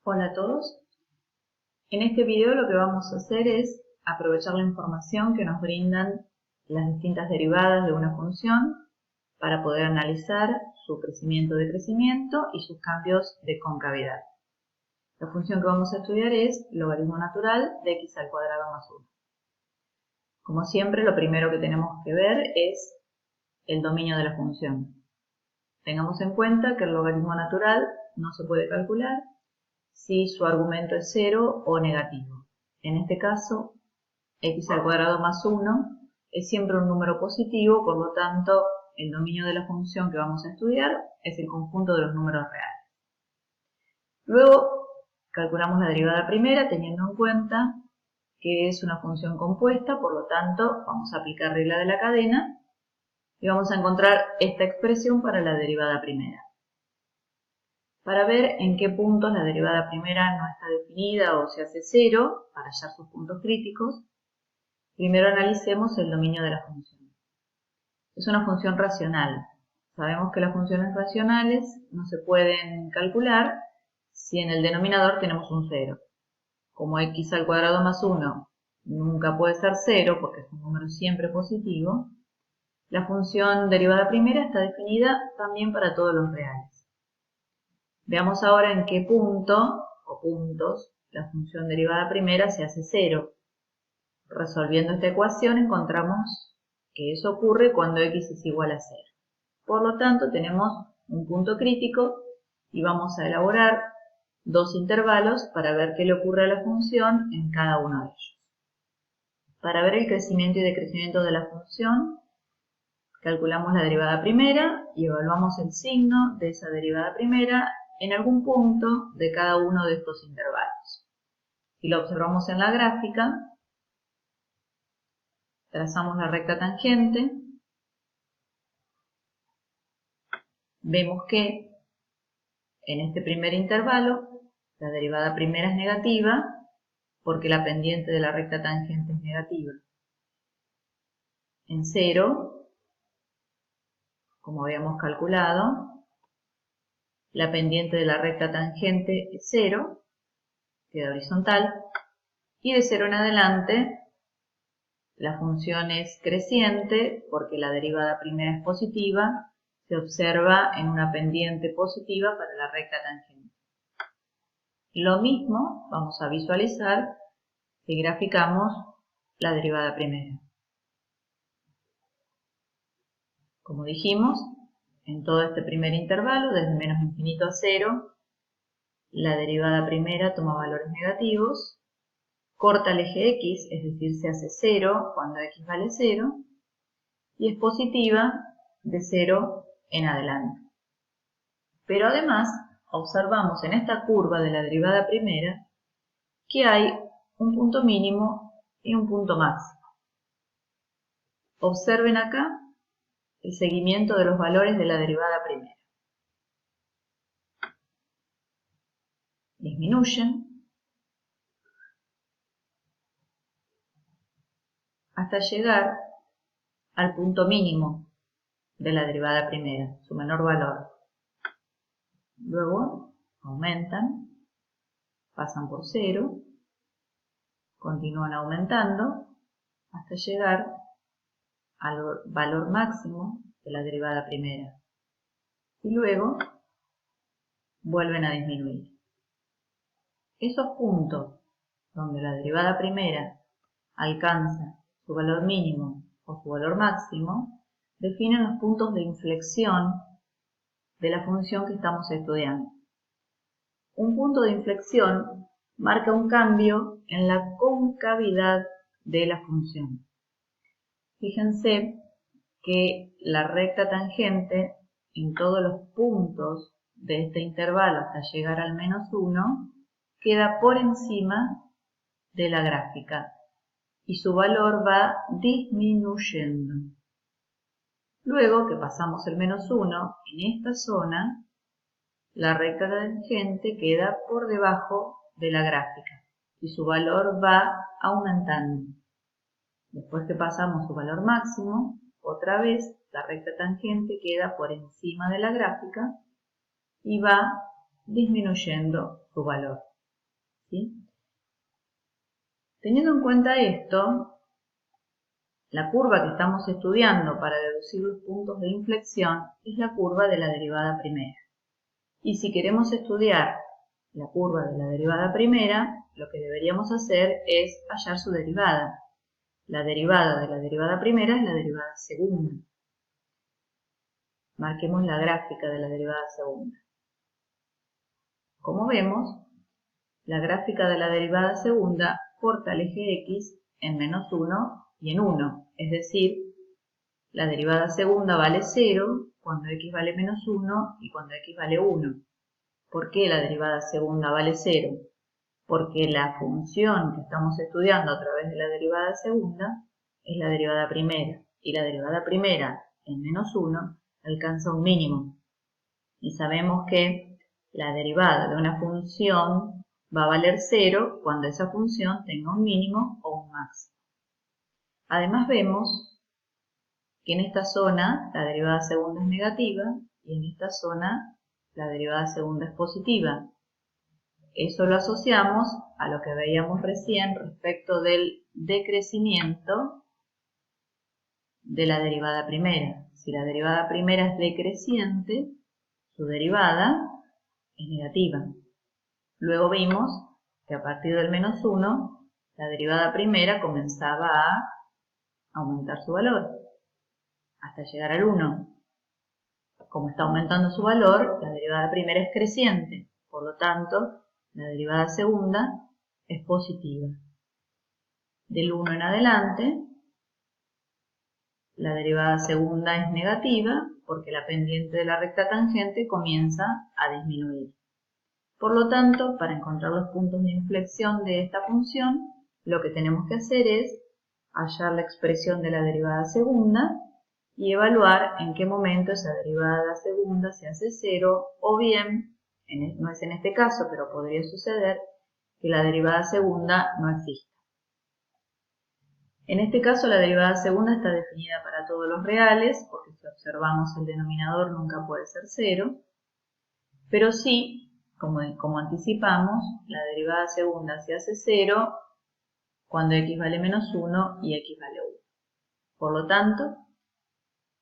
Hola a todos. En este video lo que vamos a hacer es aprovechar la información que nos brindan las distintas derivadas de una función para poder analizar su crecimiento y sus cambios de concavidad. La función que vamos a estudiar es logaritmo natural de x al cuadrado más 1. Como siempre, lo primero que tenemos que ver es el dominio de la función. Tengamos en cuenta que el logaritmo natural no se puede calcular si su argumento es 0 o negativo. En este caso, x al cuadrado más 1 es siempre un número positivo, por lo tanto, el dominio de la función que vamos a estudiar es el conjunto de los números reales. Luego, calculamos la derivada primera teniendo en cuenta que es una función compuesta, por lo tanto, vamos a aplicar regla de la cadena y vamos a encontrar esta expresión para la derivada primera. Para ver en qué puntos la derivada primera no está definida o se hace 0, para hallar sus puntos críticos, primero analicemos el dominio de la función. Es una función racional. Sabemos que las funciones racionales no se pueden calcular si en el denominador tenemos un 0. Como x al cuadrado más 1 nunca puede ser 0 porque es un número siempre positivo, la función derivada primera está definida también para todos los reales. Veamos ahora en qué punto o puntos la función derivada primera se hace 0. Resolviendo esta ecuación encontramos que eso ocurre cuando x es igual a 0. Por lo tanto, tenemos un punto crítico y vamos a elaborar dos intervalos para ver qué le ocurre a la función en cada uno de ellos. Para ver el crecimiento y decrecimiento de la función, calculamos la derivada primera y evaluamos el signo de esa derivada primera en algún punto de cada uno de estos intervalos. Si lo observamos en la gráfica, trazamos la recta tangente, vemos que en este primer intervalo la derivada primera es negativa porque la pendiente de la recta tangente es negativa. En 0, como habíamos calculado, la pendiente de la recta tangente es 0, queda horizontal, y de 0 en adelante la función es creciente porque la derivada primera es positiva, se observa en una pendiente positiva para la recta tangente. Lo mismo vamos a visualizar si graficamos la derivada primera. Como dijimos, en todo este primer intervalo, desde menos infinito a 0, la derivada primera toma valores negativos, corta el eje x, es decir, se hace 0 cuando x vale 0, y es positiva de 0 en adelante. Pero además, observamos en esta curva de la derivada primera que hay un punto mínimo y un punto máximo. Observen acá el seguimiento de los valores de la derivada primera. Disminuyen hasta llegar al punto mínimo de la derivada primera, su menor valor. Luego aumentan, pasan por 0, continúan aumentando hasta llegar al valor máximo de la derivada primera. Y luego vuelven a disminuir. Esos puntos donde la derivada primera alcanza su valor mínimo o su valor máximo definen los puntos de inflexión de la función que estamos estudiando. Un punto de inflexión marca un cambio en la concavidad de la función. Fíjense que la recta tangente en todos los puntos de este intervalo hasta llegar al menos 1 queda por encima de la gráfica y su valor va disminuyendo. Luego que pasamos el menos 1, en esta zona, la recta tangente queda por debajo de la gráfica y su valor va aumentando. Después que pasamos su valor máximo, otra vez la recta tangente queda por encima de la gráfica y va disminuyendo su valor. ¿sí? Teniendo en cuenta esto, la curva que estamos estudiando para deducir los puntos de inflexión es la curva de la derivada primera. Y si queremos estudiar la curva de la derivada primera, lo que deberíamos hacer es hallar su derivada. La derivada de la derivada primera es la derivada segunda. Marquemos la gráfica de la derivada segunda. Como vemos, la gráfica de la derivada segunda corta el eje x en menos 1 y en 1, es decir, la derivada segunda vale 0 cuando x vale menos 1 y cuando x vale 1. ¿Por qué la derivada segunda vale 0? Porque la función que estamos estudiando a través de la derivada segunda es la derivada primera, y la derivada primera en menos 1 alcanza un mínimo. Y sabemos que la derivada de una función va a valer 0 cuando esa función tenga un mínimo o un máximo. Además vemos que en esta zona la derivada segunda es negativa y en esta zona la derivada segunda es positiva. Eso lo asociamos a lo que veíamos recién respecto del decrecimiento de la derivada primera. Si la derivada primera es decreciente, su derivada es negativa. Luego vimos que a partir del menos 1, la derivada primera comenzaba a aumentar su valor hasta llegar al 1. Como está aumentando su valor, la derivada primera es creciente, por lo tanto, la derivada segunda es positiva. Del 1 en adelante, la derivada segunda es negativa porque la pendiente de la recta tangente comienza a disminuir. Por lo tanto, para encontrar los puntos de inflexión de esta función, lo que tenemos que hacer es hallar la expresión de la derivada segunda y evaluar en qué momento esa derivada segunda se hace 0 o bien, no es en este caso, pero podría suceder, que la derivada segunda no exista. En este caso la derivada segunda está definida para todos los reales, porque si observamos el denominador nunca puede ser 0, pero sí, como anticipamos, la derivada segunda se hace 0 cuando x vale menos 1 y x vale 1. Por lo tanto,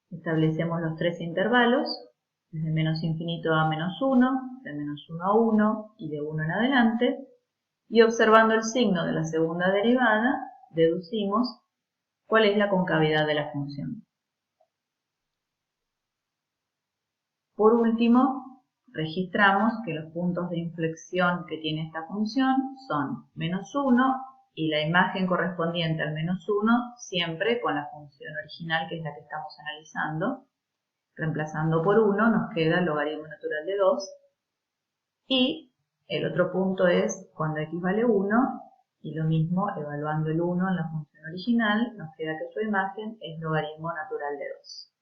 establecemos los tres intervalos, desde menos infinito a menos 1, de menos 1 a 1 y de 1 en adelante, y observando el signo de la segunda derivada, deducimos cuál es la concavidad de la función. Por último, registramos que los puntos de inflexión que tiene esta función son menos 1 y la imagen correspondiente al menos 1 siempre con la función original, que es la que estamos analizando. Reemplazando por 1 nos queda el logaritmo natural de 2 y el otro punto es cuando x vale 1 y lo mismo evaluando el 1 en la función original nos queda que su imagen es logaritmo natural de 2.